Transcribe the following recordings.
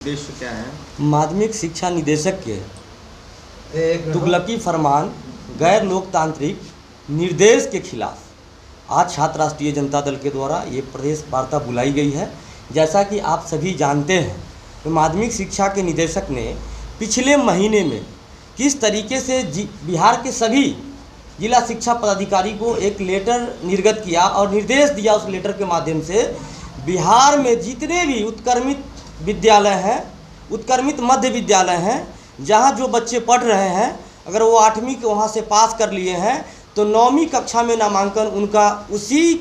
उद्देश्य क्या है? माध्यमिक शिक्षा निदेशक के तुगलकी फरमान गैर लोकतांत्रिक निर्देश के खिलाफ आज छात्र राष्ट्रीय जनता दल के द्वारा ये प्रेस वार्ता बुलाई गई है। जैसा कि आप सभी जानते हैं कि माध्यमिक शिक्षा के निदेशक ने पिछले महीने में किस तरीके से बिहार के सभी जिला शिक्षा पदाधिकारी को एक लेटर निर्गत किया और निर्देश दिया। उस लेटर के माध्यम से बिहार में जितने भी उत्क्रमित विद्यालय हैं, उत्क्रमित मध्य विद्यालय हैं, जहां जो बच्चे पढ़ रहे हैं, अगर वो 8वीं के वहां से पास कर लिए हैं तो 9वीं कक्षा में नामांकन उनका उसी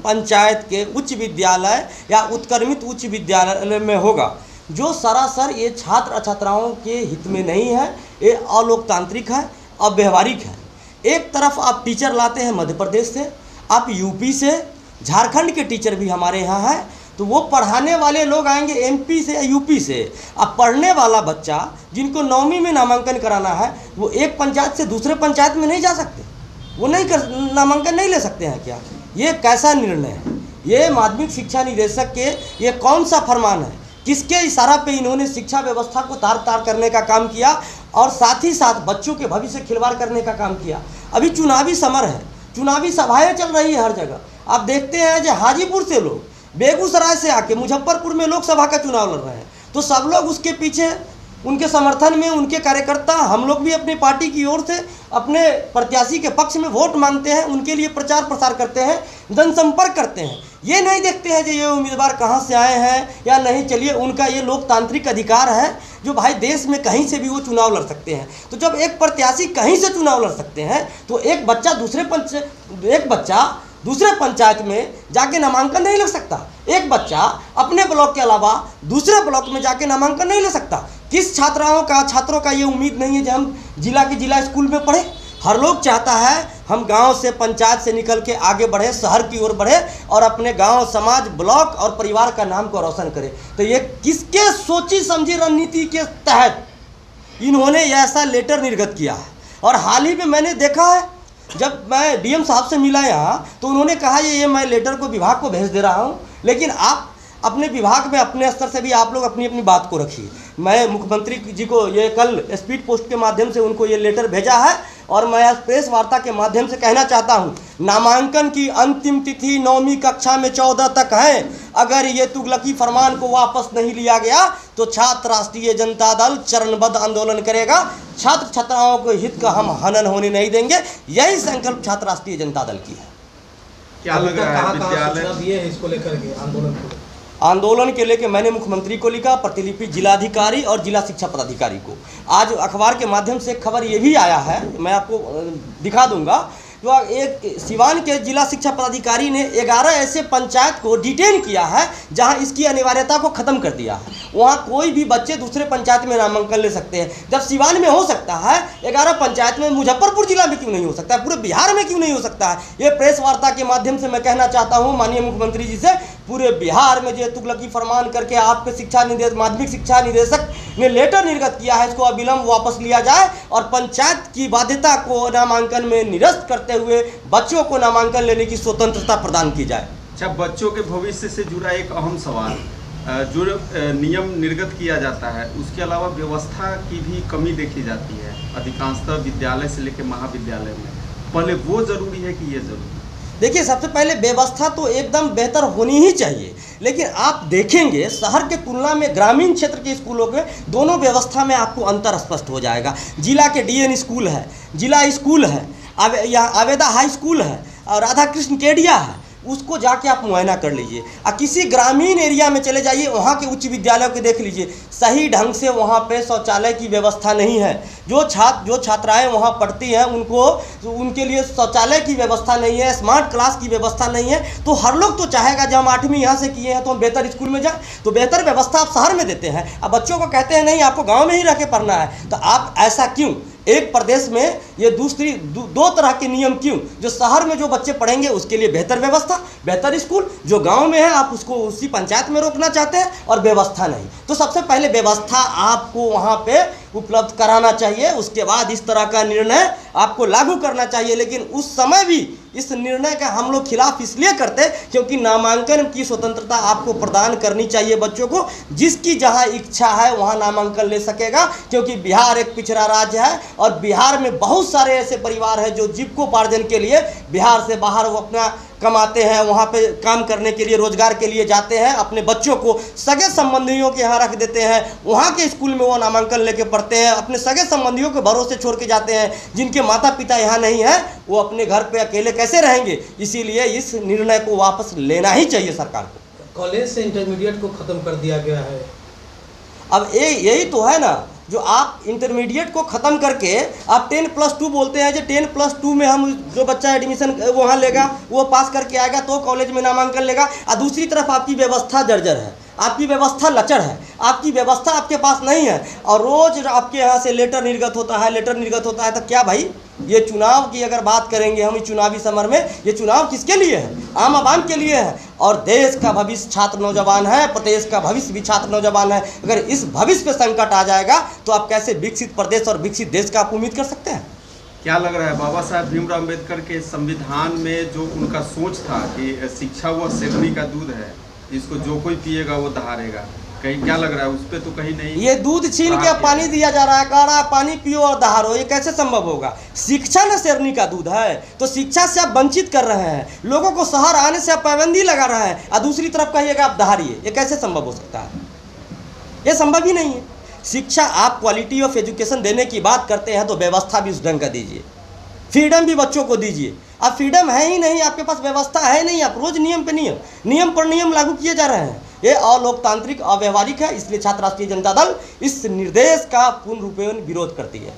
पंचायत के उच्च विद्यालय या उत्क्रमित उच्च विद्यालय में होगा, जो सरासर ये छात्र छात्राओं के हित में नहीं है। ये अलोकतांत्रिक है, अव्यवहारिक है। एक तरफ आप टीचर लाते हैं मध्य प्रदेश से, आप यूपी से, झारखंड के टीचर भी हमारे यहाँ हैं, तो वो पढ़ाने वाले लोग आएंगे एमपी से या यूपी से। अब पढ़ने वाला बच्चा जिनको 9वीं में नामांकन कराना है वो एक पंचायत से दूसरे पंचायत में नहीं जा सकते, वो नामांकन नहीं ले सकते हैं क्या? ये कैसा निर्णय है? ये माध्यमिक शिक्षा निदेशक के ये कौन सा फरमान है? किसके इशारा पे इन्होंने शिक्षा व्यवस्था को तार करने का काम किया और साथ ही साथ बच्चों के भविष्य से खिलवाड़ करने का काम किया? अभी चुनावी समर है, चुनावी सभाएं चल रही है हर जगह। आप देखते हैं जो हाजीपुर से लोग, बेगूसराय से आके मुजफ्फरपुर में लोकसभा का चुनाव लड़ रहे हैं, तो सब लोग उसके पीछे, उनके समर्थन में, उनके कार्यकर्ता, हम लोग भी अपनी पार्टी की ओर से अपने प्रत्याशी के पक्ष में वोट मांगते हैं, उनके लिए प्रचार प्रसार करते हैं, जनसंपर्क करते हैं। ये नहीं देखते हैं कि ये उम्मीदवार कहाँ से आए हैं या नहीं। चलिए, उनका ये लोकतांत्रिक अधिकार है जो भाई देश में कहीं से भी वो चुनाव लड़ सकते हैं। तो जब एक प्रत्याशी कहीं से चुनाव लड़ सकते हैं तो एक बच्चा दूसरे पंचायत में जाके नामांकन नहीं ले सकता। एक बच्चा अपने ब्लॉक के अलावा दूसरे ब्लॉक में जाके नामांकन नहीं ले सकता। किस छात्रों का ये उम्मीद नहीं है कि हम जिला के जिला स्कूल में पढ़े? हर लोग चाहता है हम गांव से, पंचायत से निकल के आगे बढ़े, शहर की ओर बढ़े और अपने गांव, समाज, ब्लॉक और परिवार का नाम को रोशन करे। तो ये किसके सोची समझी रणनीति के तहत इन्होंने ऐसा लेटर निर्गत किया है? और हाल ही में मैंने देखा है, जब मैं डीएम साहब से मिला यहाँ, तो उन्होंने कहा ये मैं लेटर को विभाग को भेज दे रहा हूँ, लेकिन आप अपने विभाग में अपने स्तर से भी आप लोग अपनी अपनी बात को रखिए। मैं मुख्यमंत्री जी को ये कल स्पीड पोस्ट के माध्यम से उनको ये लेटर भेजा है और मैं आज प्रेस वार्ता के माध्यम से कहना चाहता हूँ, नामांकन की अंतिम तिथि 9वीं कक्षा में 14 तक है। अगर ये तुगलकी फरमान को वापस नहीं लिया गया तो छात्र राष्ट्रीय जनता दल चरणबद्ध आंदोलन करेगा। छात्र छात्राओं के हित का हम हनन होने नहीं देंगे। यही संकल्प छात्र राष्ट्रीय जनता दल की है। क्या लग रहा है विद्यालय इसको लेकर के आंदोलन के लेके मैंने मुख्यमंत्री को लिखा, प्रतिलिपि जिलाधिकारी और जिला शिक्षा पदाधिकारी को। आज अखबार के माध्यम से खबर ये भी आया है, मैं आपको दिखा दूंगा, जो एक सिवान के जिला शिक्षा पदाधिकारी ने 11 ऐसे पंचायत को डिटेन किया है जहां इसकी अनिवार्यता को ख़त्म कर दिया है। वहां कोई भी बच्चे दूसरे पंचायत में नामांकन ले सकते हैं। जब सिवान में हो सकता है, 11 पंचायत में, मुजफ्फरपुर जिला में क्यों नहीं हो सकता है? पूरे बिहार में क्यों नहीं हो सकता है? ये प्रेस वार्ता के माध्यम से मैं कहना चाहता हूँ माननीय मुख्यमंत्री जी से, पूरे बिहार में जो तुगलकी फरमान करके आपके माध्यमिक शिक्षा निदेशक ने लेटर निर्गत किया है, इसको अविलंब वापस लिया जाए और पंचायत की बाध्यता को नामांकन में निरस्त करते हुए बच्चों को नामांकन लेने की स्वतंत्रता प्रदान की जाए। अच्छा, बच्चों के भविष्य से जुड़ा एक अहम सवाल, जो नियम निर्गत किया जाता है उसके अलावा व्यवस्था की भी कमी देखी जाती है अधिकांशतः विद्यालय से लेकर महाविद्यालय में। पहले वो जरूरी है कि ये जरूरी? देखिए, सबसे पहले व्यवस्था तो एकदम बेहतर होनी ही चाहिए, लेकिन आप देखेंगे शहर के तुलना में ग्रामीण क्षेत्र के स्कूलों के दोनों व्यवस्था में आपको अंतर स्पष्ट हो जाएगा। जिला के डीएन स्कूल है, जिला स्कूल है, आवेदा हाई स्कूल है और राधा कृष्ण केडिया है, उसको जाके आप मुआयना कर लीजिए। और किसी ग्रामीण एरिया में चले जाइए, वहाँ के उच्च विद्यालयों को देख लीजिए, सही ढंग से वहाँ पे शौचालय की व्यवस्था नहीं है। जो छात्राएं वहाँ पढ़ती हैं उनके लिए शौचालय की व्यवस्था नहीं है, स्मार्ट क्लास की व्यवस्था नहीं है। तो हर लोग तो चाहेगा जब हम 8वीं यहाँ से किए हैं तो हम बेहतर स्कूल में जाएँ, तो बेहतर व्यवस्था आप शहर में देते हैं। अब बच्चों को कहते हैं नहीं, आपको गाँव में ही रह के पढ़ना है। तो आप ऐसा क्यों? एक प्रदेश में ये दो तरह के नियम क्यों? जो शहर में जो बच्चे पढ़ेंगे उसके लिए बेहतर व्यवस्था, बेहतर स्कूल, जो गांव में है आप उसको उसी पंचायत में रोकना चाहते हैं और व्यवस्था नहीं। तो सबसे पहले व्यवस्था आपको वहाँ पे उपलब्ध कराना चाहिए, उसके बाद इस तरह का निर्णय आपको लागू करना चाहिए। लेकिन उस समय भी इस निर्णय का हम लोग खिलाफ इसलिए करते क्योंकि नामांकन की स्वतंत्रता आपको प्रदान करनी चाहिए बच्चों को, जिसकी जहां इच्छा है वहां नामांकन ले सकेगा। क्योंकि बिहार एक पिछड़ा राज्य है और बिहार में बहुत सारे ऐसे परिवार हैं जो जीविकोपार्जन के लिए बिहार से बाहर वो अपना कमाते हैं, वहाँ पे काम करने के लिए, रोजगार के लिए जाते हैं, अपने बच्चों को सगे संबंधियों के यहाँ रख देते हैं, वहाँ के स्कूल में वो नामांकन लेके पढ़ते हैं, अपने सगे संबंधियों के भरोसे छोड़ के जाते हैं। जिनके माता पिता यहाँ नहीं है वो अपने घर पे अकेले कैसे रहेंगे? इसीलिए इस निर्णय को वापस लेना ही चाहिए सरकार को। कॉलेज से इंटरमीडिएट को ख़त्म कर दिया गया है। अब यही तो है ना, जो आप इंटरमीडिएट को ख़त्म करके आप 10+2 बोलते हैं, जो 10+2 में हम जो बच्चा एडमिशन वहाँ लेगा वो पास करके आएगा तो कॉलेज में नामांकन लेगा। और दूसरी तरफ आपकी व्यवस्था जर्जर है, आपकी व्यवस्था लचर है, आपकी व्यवस्था आपके पास नहीं है और रोज़ आपके यहाँ से लेटर निर्गत होता है, लेटर निर्गत होता है। तो क्या भाई, ये चुनाव की अगर बात करेंगे हम, चुनावी समर में ये चुनाव किसके लिए है? आम आवाम के लिए है। और देश का भविष्य छात्र नौजवान है, प्रदेश का भविष्य भी छात्र नौजवान है। अगर इस भविष्य पे संकट आ जाएगा तो आप कैसे विकसित प्रदेश और विकसित देश का आप उम्मीद कर सकते हैं? क्या लग रहा है बाबा साहब भीमराव अम्बेडकर के संविधान में जो उनका सोच था कि शिक्षा वो शेरनी का दूध है, इसको जो कोई पिएगा वो दहाड़ेगा, कहीं क्या लग रहा है उस पर तो कहीं नहीं? ये दूध छीन के पानी दिया जा रहा है, कह रहा है पानी पियो और दहाड़ो, ये कैसे संभव होगा? शिक्षा न शेरनी का दूध है, तो शिक्षा से आप वंचित कर रहे हैं, लोगों को शहर आने से आप पाबंदी लगा रहे हैं और दूसरी तरफ कहिएगा आप दहाड़िए, ये कैसे संभव हो सकता है? ये संभव ही नहीं है। शिक्षा, आप क्वालिटी ऑफ एजुकेशन देने की बात करते हैं तो व्यवस्था भी उस ढंग का दीजिए, फ्रीडम भी बच्चों को दीजिए। अब फ्रीडम है ही नहीं, आपके पास व्यवस्था है नहीं, आप रोज नियम पे नियम, नियम पर नियम लागू किए जा रहे हैं। ये अलोकतांत्रिक, अव्यवहारिक है। इसलिए छात्र राष्ट्रीय जनता दल इस निर्देश का पूर्ण रूपेण विरोध करती है।